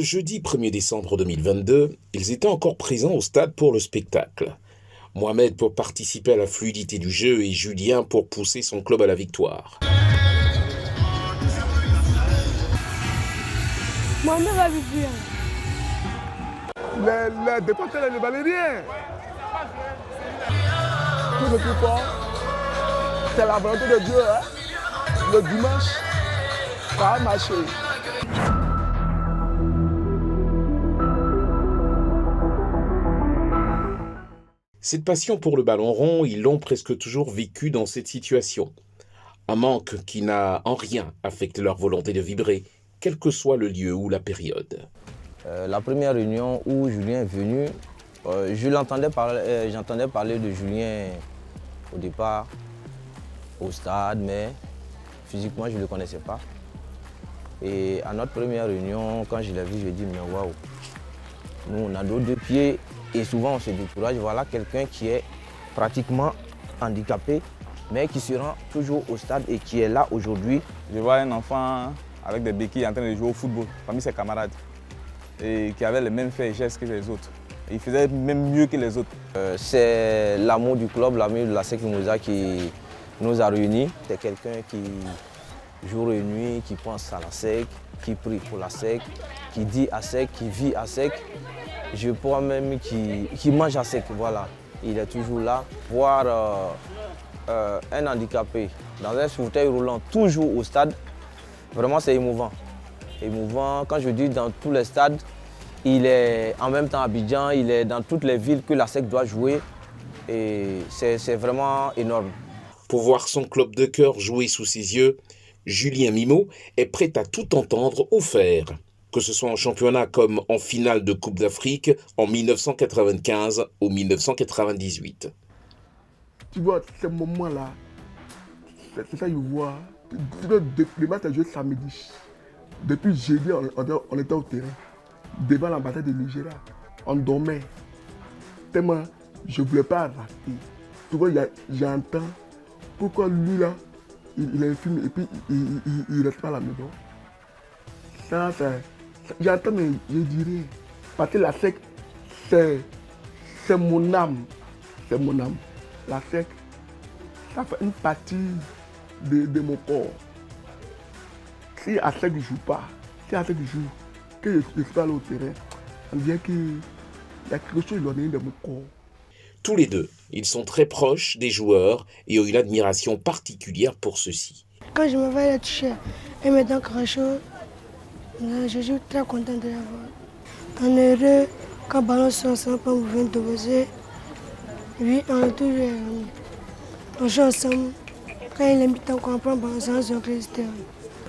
jeudi 1er décembre 2022, ils étaient encore présents au stade pour le spectacle. Mohamed pour participer à la fluidité du jeu et Julien pour pousser son club à la victoire. Mohamed va vivre. Les défenseurs ne valaient rien. Tout le plus fort, c'est la volonté de Dieu. Hein? Le dimanche, ça a marché. Cette passion pour le ballon rond, ils l'ont presque toujours vécu dans cette situation. Un manque qui n'a en rien affecté leur volonté de vibrer, quel que soit le lieu ou la période. La première réunion où Julien est venu, j'entendais parler de Julien au départ, au stade, mais physiquement je ne le connaissais pas. Et à notre première réunion, quand je l'ai vu, je me dis mais waouh, nous on a d'autres deux pieds et souvent on se décourage. Voilà quelqu'un qui est pratiquement handicapé, mais qui se rend toujours au stade et qui est là aujourd'hui. Je vois un enfant avec des béquilles en train de jouer au football parmi ses camarades et qui avait les mêmes faits et gestes que les autres. Et il faisait même mieux que les autres. C'est l'amour du club, l'amour de la SEC Mimosa qui nous a réunis. C'est quelqu'un qui jour et nuit, qui pense à la SEC, qui prie pour la SEC, qui dit à SEC, qui vit à SEC. Je crois même qui mange à SEC, voilà. Il est toujours là. Voir un handicapé dans un fauteuil roulant toujours au stade, vraiment c'est émouvant. Émouvant, quand je dis dans tous les stades, il est en même temps à Abidjan, il est dans toutes les villes que la SEC doit jouer et c'est vraiment énorme. Pour voir son club de cœur jouer sous ses yeux, Julien Mimo est prêt à tout entendre ou faire, que ce soit en championnat comme en finale de Coupe d'Afrique en 1995 ou 1998. Tu vois, ce moment-là, c'est ça que je vois. Le match est joué samedi. Depuis jeudi, on était au terrain, devant l'ambassade de Nigeria. On dormait. Tellement je ne voulais pas rater. Tu vois, j'entends pourquoi lui là, il est infirme et puis il ne reste pas à la maison. Ça, j'entends, mais je dirais. Parce que la SEC, c'est mon âme. C'est mon âme. La SEC, ça fait une partie de mon corps. Si la SEC ne joue pas, si la SEC joue, que je suis allé au terrain, on dirait qu'il y a quelque chose de mon corps. Tous les deux, ils sont très proches des joueurs et ont une admiration particulière pour ceux-ci. Quand je me vois la toucher et me donne quelque chose, je suis très content de l'avoir. On est heureux quand le ballon sur ensemble, on vient de poser. Oui, on est toujours amis. On joue ensemble. Quand il est mis temps qu'on prend le ballon, c'est un Christ.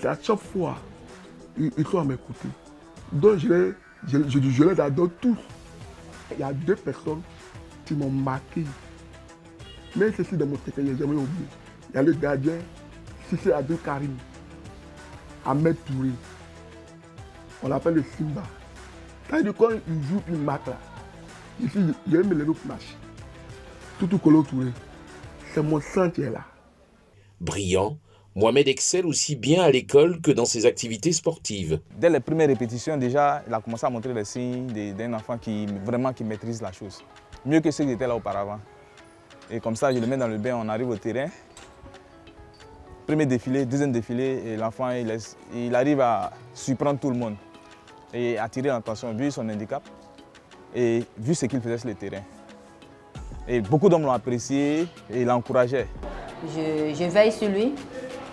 À chaque fois, ils sont à mes côtés. Donc je les adore tous. Il y a deux personnes qui m'ont marqué. Mais ceci dans mon secret, je n'ai jamais oublié. Il y a le gardien, Cissé Abdel Karim, Ahmed Touré. On l'appelle le Simba. Quand il joue une marque là, ici, il y a même les autres matchs. Tout Kolo Touré. C'est mon sang qui est là. Brillant, Mohamed excelle aussi bien à l'école que dans ses activités sportives. Dès les premières répétitions, déjà, il a commencé à montrer les signes d'un enfant qui maîtrise la chose. Mieux que ceux qui étaient là auparavant. Et comme ça, je le mets dans le bain, on arrive au terrain. Premier défilé, deuxième défilé, et l'enfant il arrive à surprendre tout le monde et attirer l'attention, vu son handicap et vu ce qu'il faisait sur le terrain. Et beaucoup d'hommes l'ont apprécié et l'encourageaient. Je veille sur lui,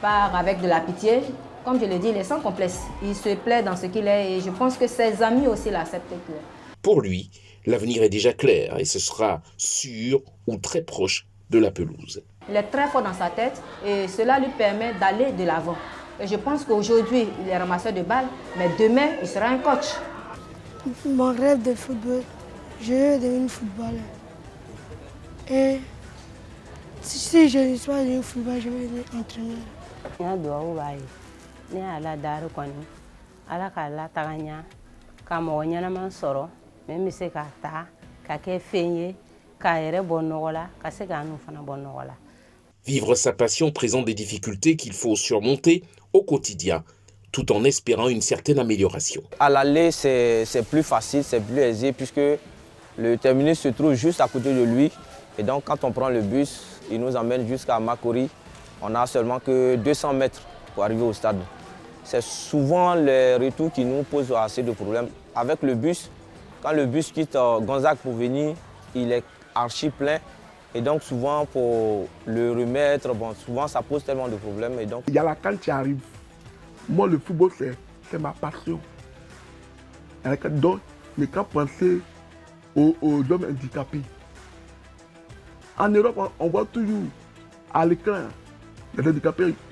avec de la pitié. Comme je l'ai dit, il est sans complexe. Il se plaît dans ce qu'il est et je pense que ses amis aussi l'acceptent. Pour lui, l'avenir est déjà clair et ce sera sûr ou très proche de la pelouse. Il est très fort dans sa tête et cela lui permet d'aller de l'avant. Et je pense qu'aujourd'hui, il est ramasseur de balles, mais demain, il sera un coach. Mon rêve de football, je veux devenir footballeur. Et si je ne suis pas devenu footballeur, je vais devenir entraîneur. Vivre sa passion présente des difficultés qu'il faut surmonter au quotidien, tout en espérant une certaine amélioration. À l'aller, c'est plus facile, c'est plus aisé puisque le terminus se trouve juste à côté de lui. Et donc quand on prend le bus, il nous emmène jusqu'à Makori. On n'a seulement que 200 mètres pour arriver au stade. C'est souvent les retours qui nous posent assez de problèmes. Avec le bus, quand le bus quitte Gonzague pour venir, il est archi plein. Et donc souvent pour le remettre, souvent ça pose tellement de problèmes. Et donc... Il y a la CAN qui arrive. Moi, le football, c'est ma passion. Donc, mais quand penser aux hommes handicapés, en Europe, on voit toujours à l'écran, les handicapés,